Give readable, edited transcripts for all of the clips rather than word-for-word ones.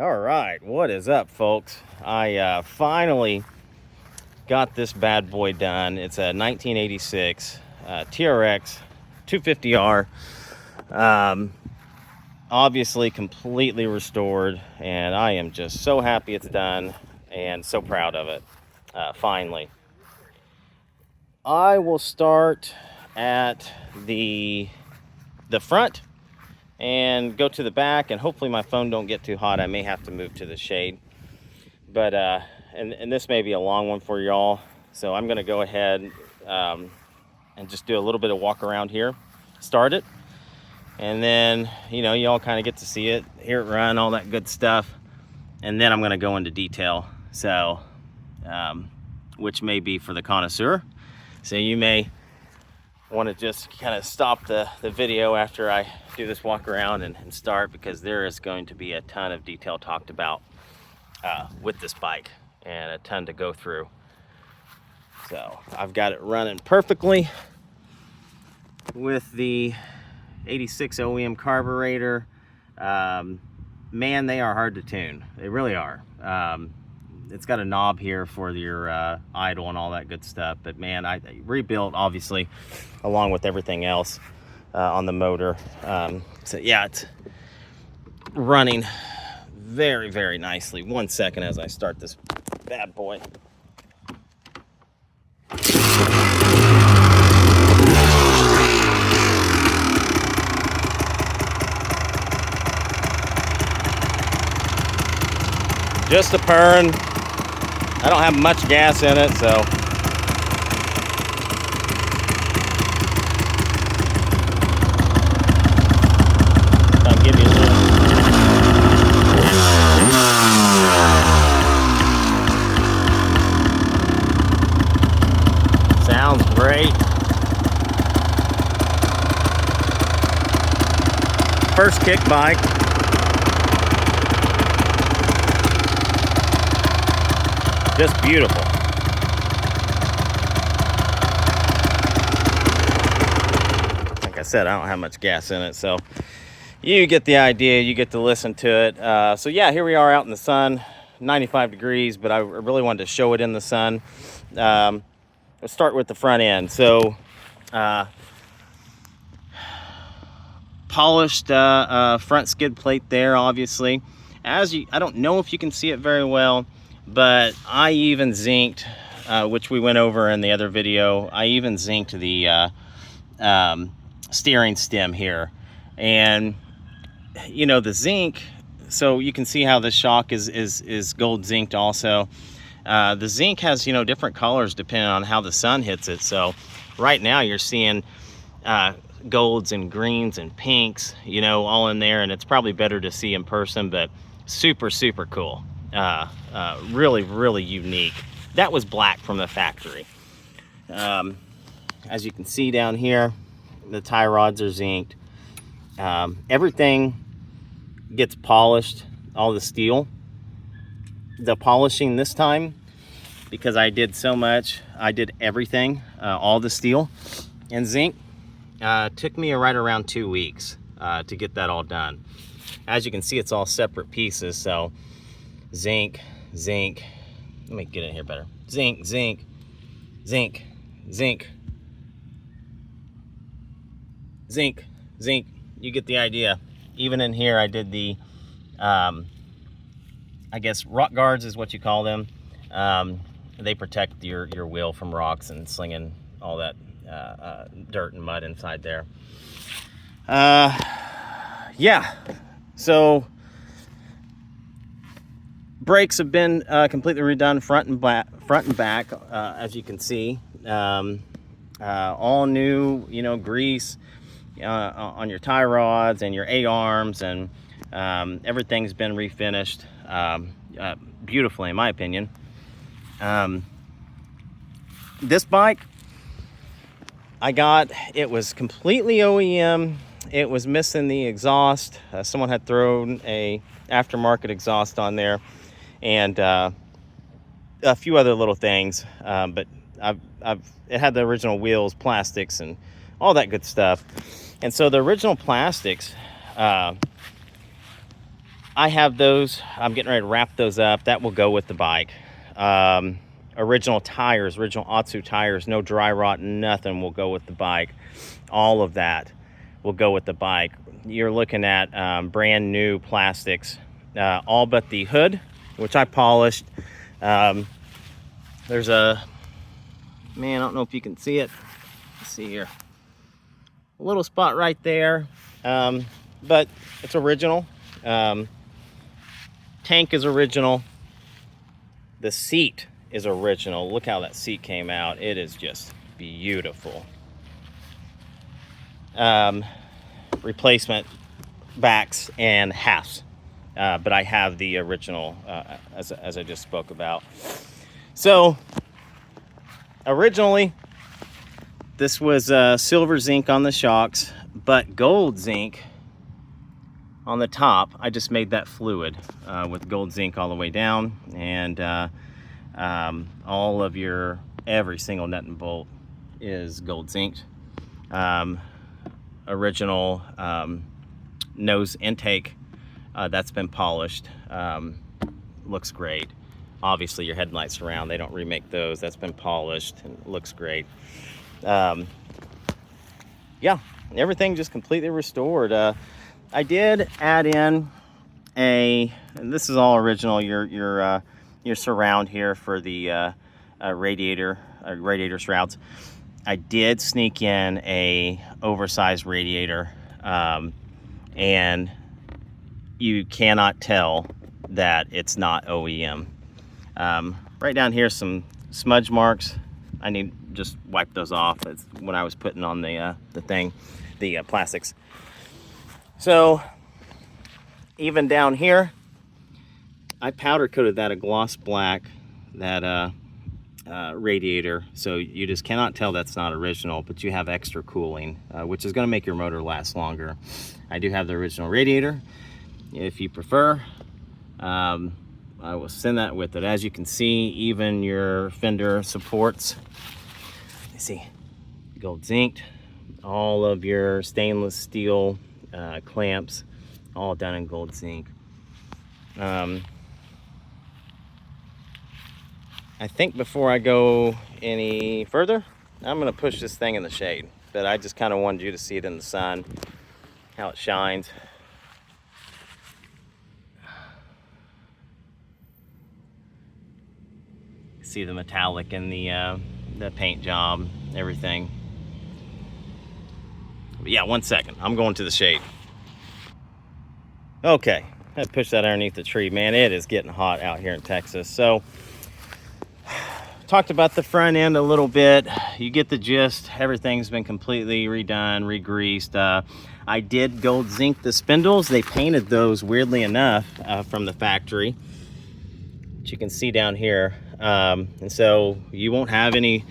All right, what is up, folks? I finally got this bad boy done. It's a 1986 TRX 250R. Um, Obviously, completely restored, and I am just so happy it's done and so proud of it. Finally, I will start at the front and go to the back, and hopefully my phone don't get too hot. I may have to move to the shade, but and this may be a long one for y'all, so I'm gonna go ahead and just do a little bit of walk around here, start it, and then y'all kind of get to see it, hear it run, all that good stuff, and then I'm gonna go into detail, so which may be for the connoisseur. So you may want to just kind of stop the video after I do this walk around and start, because there is going to be a ton of detail talked about with this bike and a ton to go through. So I've got it running perfectly with the 86 OEM carburetor. Man, they are hard to tune. They really are. It's got a knob here for your idle and all that good stuff, but man, I rebuilt obviously along with everything else on the motor. So yeah, it's running very, very nicely. 1 second as I start this bad boy. Just a purring. I don't have much gas in it, so I'll give you a little. Sounds great. First kick bike. Just beautiful. Like I said, I don't have much gas in it, so you get the idea. You get to listen to it. So yeah, here we are out in the sun, 95 degrees, but I really wanted to show it in the sun. Let's start with the front end. So polished front skid plate there, obviously. I don't know if you can see it very well, but I even zinced, which we went over in the other video, I even zinced the steering stem here. And the zinc, so you can see how the shock is gold zinced also. The zinc has different colors depending on how the sun hits it. So right now you're seeing golds and greens and pinks, all in there, and it's probably better to see in person, but super, super cool. Really, really unique. That was black from the factory. As you can see down here, the tie rods are zinced. Everything gets polished, all the steel. The polishing this time, because I did so much, I did everything, all the steel and zinc. Took me right around 2 weeks to get that all done. As you can see, it's all separate pieces. So zinc, zinc, let me get in here better. Zinc, zinc, zinc, zinc, zinc, zinc. You get the idea. Even in here, I did the, I guess rock guards is what you call them. They protect your wheel from rocks and slinging all that dirt and mud inside there. Yeah, so brakes have been completely redone, front and back, as you can see. All new, grease on your tie rods and your A-arms, and everything's been refinished beautifully, in my opinion. This bike it was completely OEM. It was missing the exhaust. Someone had thrown a aftermarket exhaust on there, and a few other little things, but it had the original wheels, plastics, and all that good stuff. And so the original plastics I have those. I'm getting ready to wrap those up. That will go with the bike. Original tires, original Otsu tires, no dry rot, nothing will go with the bike. All of that will go with the bike. You're looking at brand new plastics, all but the hood, which I polished. There's a, man, I don't know if you can see it. Let's see here. A little spot right there, but it's original. Tank is original. The seat is original. Look how that seat came out. It is just beautiful. Replacement backs and halves, but I have the original, as I just spoke about. So originally this was silver zinc on the shocks, but gold zinc on the top. I just made that fluid with gold zinc all the way down, and all of your, every single nut and bolt is gold zinced. Original nose intake, that's been polished, looks great. Obviously your headlights surround, they don't remake those. That's been polished and looks great. Yeah, everything just completely restored. I did add in and this is all original, your surround here for the radiator shrouds. I did sneak in a oversized radiator, and you cannot tell that it's not OEM. Right down here, some smudge marks. I need to just wipe those off. It's when I was putting on the plastics. So even down here, I powder coated that a gloss black, that radiator, so you just cannot tell that's not original, but you have extra cooling, which is going to make your motor last longer. I do have the original radiator if you prefer. I will send that with it. As you can see, even your fender supports, you see, gold zinced. All of your stainless steel clamps, all done in gold zinc. I think before I go any further, I'm gonna push this thing in the shade, but I just kind of wanted you to see it in the sun, how it shines. See the metallic in the paint job, everything. But yeah, 1 second, I'm going to the shade. Okay, I pushed that underneath the tree. Man, it is getting hot out here in Texas. So talked about the front end a little bit. You get the gist. Everything's been completely redone, re-greased. I did gold zinc the spindles. They painted those, weirdly enough, from the factory, which you can see down here. And so you won't have any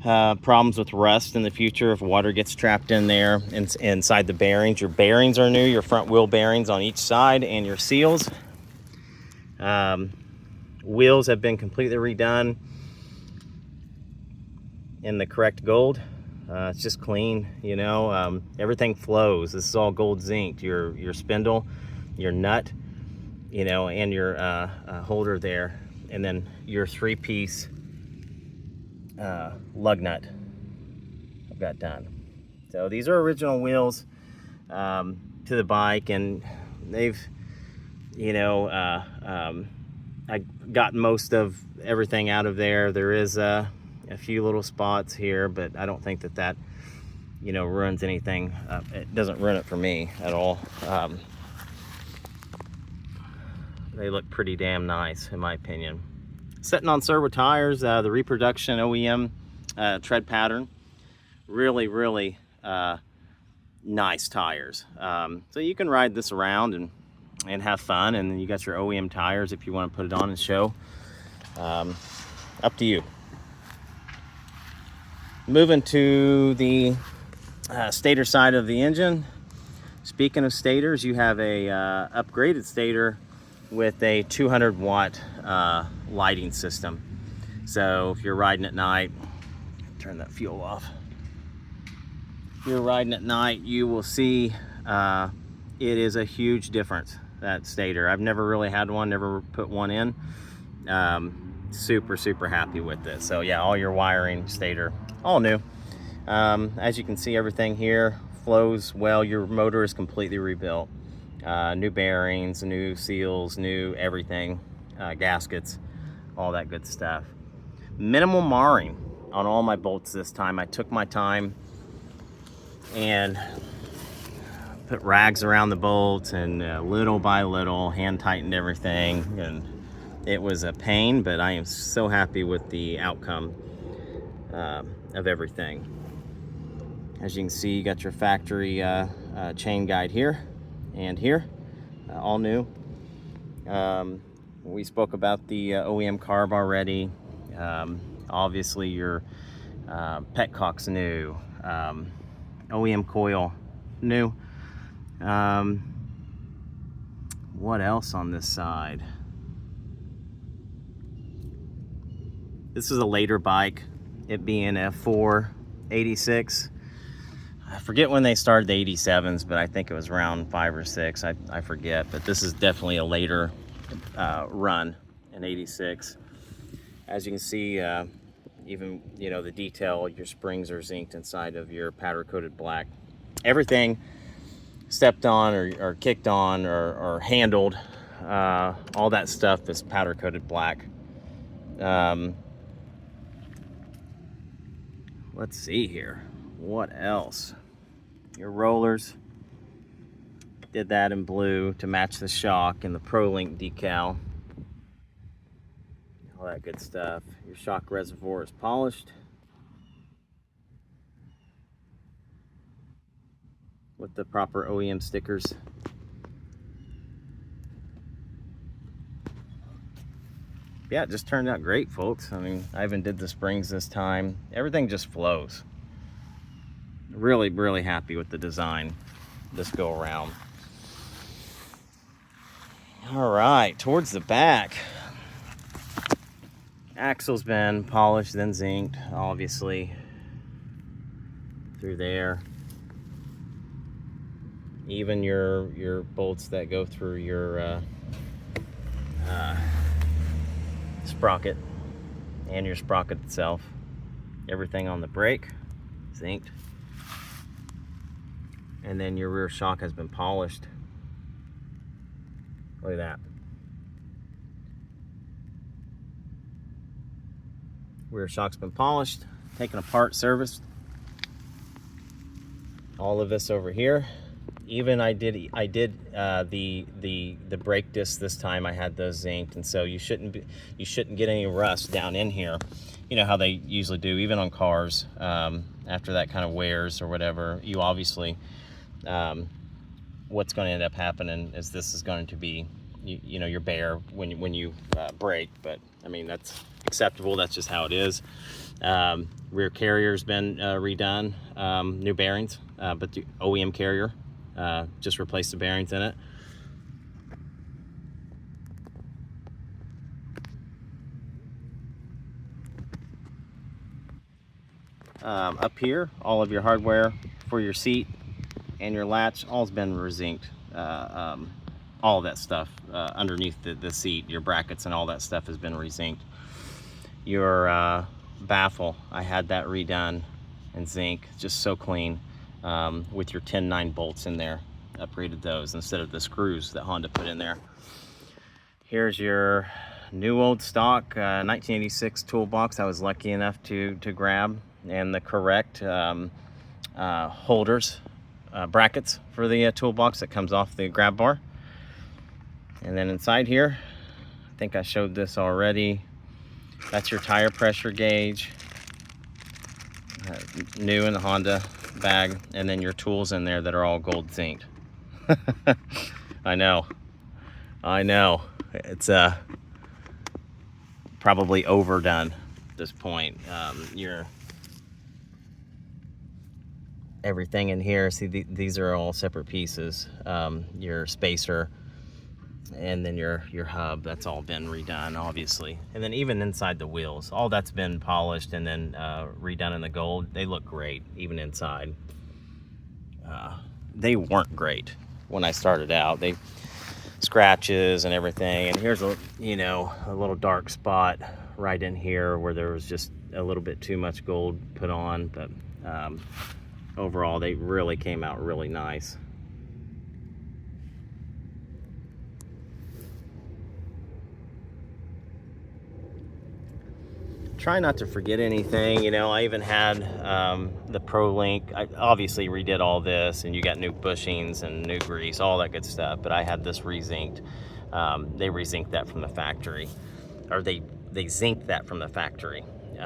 problems with rust in the future if water gets trapped in there inside the bearings. Your bearings are new, your front wheel bearings on each side, and your seals. Wheels have been completely redone in the correct gold. It's just clean, you know. Everything flows. This is all gold zinced. Your spindle, your nut, you know, and your holder there, and then your 3-piece lug nut I've got done. So these are original wheels to the bike, and they've, you know, I got most of everything out of there. There is a few little spots here, but I don't think that you know, ruins anything. It doesn't ruin it for me at all. They look pretty damn nice in my opinion. Sitting on servo tires, the reproduction OEM tread pattern. Really nice tires. So you can ride this around and have fun, and then you got your OEM tires if you want to put it on and show. Up to you. Moving to the stator side of the engine. Speaking of stators, you have a upgraded stator with a 200 watt lighting system. So if you're riding at night, turn that fuel off. If you're riding at night, you will see it is a huge difference. that stator. I've never really had one, never put one in. Super happy with it. So yeah, all your wiring, stator, all new. As you can see, everything here flows well. Your motor is completely rebuilt. New bearings, new seals, new everything, gaskets, all that good stuff. Minimal marring on all my bolts this time. I took my time and put rags around the bolts, and little by little hand tightened everything, and it was a pain, but I am so happy with the outcome of everything. As you can see, you got your factory chain guide here and here, all new. We spoke about the OEM carb already. Obviously your petcock's new. OEM coil new. What else on this side? This is a later bike, it being a 486. I forget when they started the 87s, but I think it was around 5 or 6. I forget, but this is definitely a later run, in 86. As you can see, even, you know, the detail, your springs are zinced inside of your powder coated black. Everything stepped on or kicked on or handled, all that stuff is powder coated black. Let's see here, what else? Your rollers, did that in blue to match the shock and the ProLink decal. All that good stuff. Your shock reservoir is polished with the proper OEM stickers. Yeah, it just turned out great, folks. I mean, I even did the springs this time. Everything just flows. Really happy with the design this go around. All right, towards the back. Axle's been polished, then zinced, obviously, through there. Even your bolts that go through your sprocket and your sprocket itself. Everything on the brake, zinced. And then your rear shock has been polished. Look at that. Rear shock's been polished, taken apart, serviced. All of this over here. Even I did the brake discs this time. I had those zinced, and so you shouldn't get any rust down in here. You know how they usually do, even on cars. After that kind of wears or whatever, you obviously, what's going to end up happening is this is going to be, you know, your bare when you brake. But I mean, that's acceptable. That's just how it is. Rear carrier's been redone, new bearings, but the OEM carrier, just replaced the bearings in it. Up here, all of your hardware for your seat and your latch, all's been rezinced. All of that stuff underneath the seat, your brackets and all that stuff has been rezinced. Your baffle, I had that redone in zinc, just so clean, with your 10-9 bolts in there. Upgraded those instead of the screws that Honda put in there. Here's your new old stock 1986 toolbox I was lucky enough to grab, and the correct holders, brackets for the toolbox that comes off the grab bar. And then inside here, I think I showed this already, that's your tire pressure gauge, new in the Honda bag, and then your tools in there that are all gold zinced. I know, it's probably overdone at this point. Your everything in here, see, these are all separate pieces. Your spacer, and then your hub, that's all been redone, obviously. And then even inside the wheels, all that's been polished and then redone in the gold. They look great, even inside. They weren't great when I started out. scratches and everything. And here's a, you know, a little dark spot right in here where there was just a little bit too much gold put on, but overall they really came out really nice. Try not to forget anything, you know. I even had the Pro Link. I obviously redid all this, and you got new bushings and new grease, all that good stuff, but I had this re-zinked. They re-zinked that from the factory, or they zinked that from the factory. You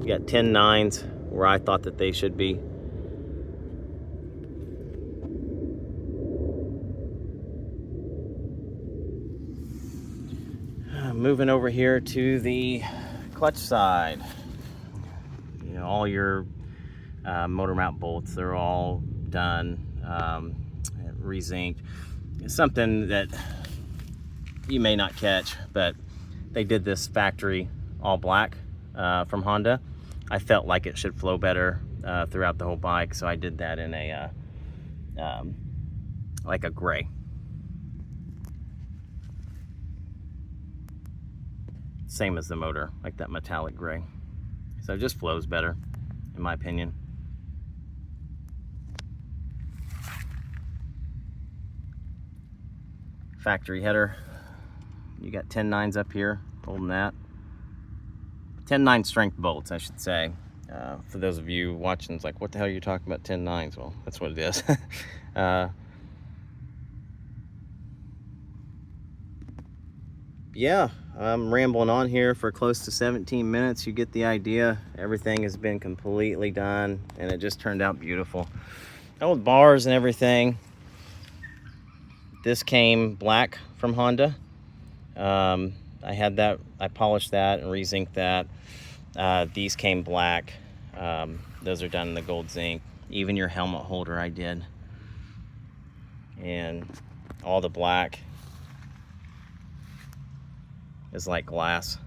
got 10.9s where I thought that they should be. Moving over here to the clutch side. You know, all your motor mount bolts, they're all done, re-zinked. It's something that you may not catch, but they did this factory all black from Honda. I felt like it should flow better throughout the whole bike, so I did that in a like a gray. Same as the motor, like that metallic gray. So it just flows better, in my opinion. Factory header. You got 10.9s up here holding that. 10.9 strength bolts, I should say. For those of you watching, it's like, what the hell are you talking about 10.9s? Well, that's what it is. Yeah, I'm rambling on here for close to 17 minutes. You get the idea. Everything has been completely done, and it just turned out beautiful. Old bars and everything. This came black from Honda. I had that, I polished that and re-zinked that. These came black. Those are done in the gold zinc. Even your helmet holder I did. And all the black is like glass.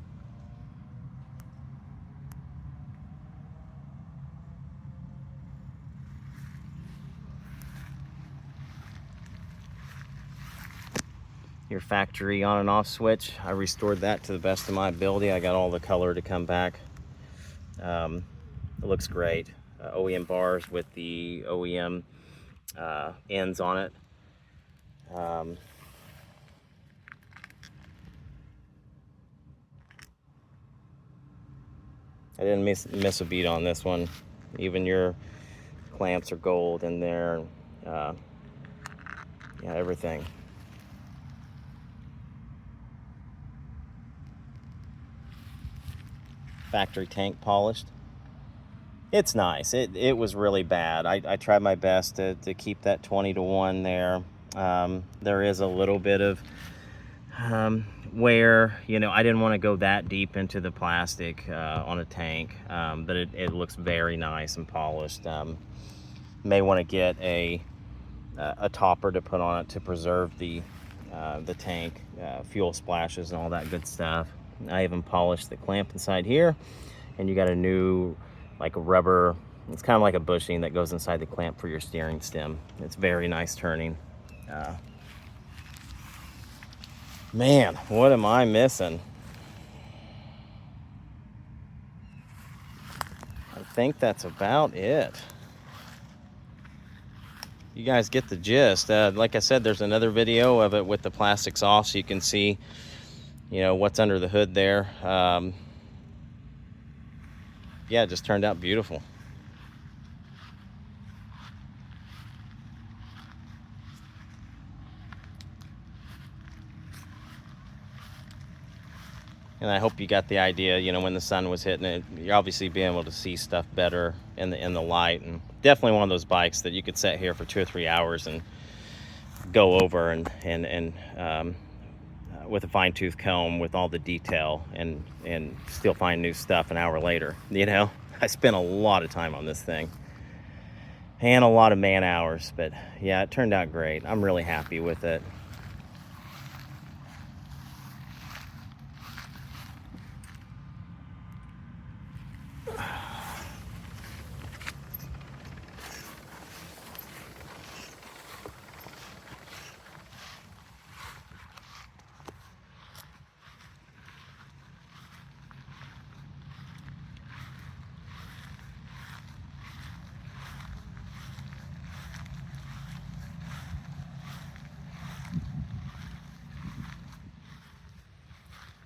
Your factory on and off switch, I restored that to the best of my ability. I got all the color to come back. It looks great. OEM bars with the OEM ends on it. I didn't miss a beat on this one. Even your clamps are gold in there. Yeah, everything. Factory tank polished. It's nice. It was really bad. I tried my best to keep that 20-to-1 there. There is a little bit of wear. You know, I didn't want to go that deep into the plastic on a tank, but it looks very nice and polished. May want to get a topper to put on it to preserve the tank, fuel splashes and all that good stuff. I even polished the clamp inside here, and you got a new like a rubber, it's kind of like a bushing that goes inside the clamp for your steering stem. It's very nice turning. Man, what am I missing? I think that's about it. You guys get the gist. Like I said, there's another video of it with the plastics off, so you can see, you know, what's under the hood there. Yeah, it just turned out beautiful. And I hope you got the idea, you know, when the sun was hitting it, you're obviously being able to see stuff better in the light. And definitely one of those bikes that you could sit here for 2 or 3 hours and go over and with a fine-tooth comb with all the detail and still find new stuff an hour later. You know, I spent a lot of time on this thing and a lot of man hours, but yeah, it turned out great. I'm really happy with it.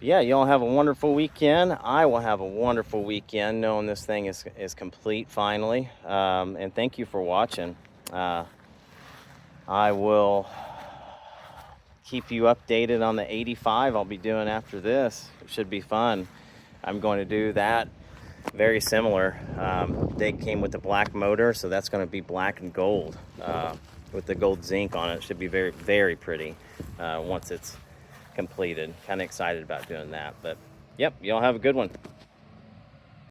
Yeah, y'all have a wonderful weekend. I will have a wonderful weekend knowing this thing is complete finally. And thank you for watching. I will keep you updated on the 85 I'll be doing after this. It should be fun. I'm going to do that very similar. They came with the black motor, so that's going to be black and gold with the gold zinc on it. It should be very, very pretty once it's completed. Kind of excited about doing that. But yep, y'all have a good one.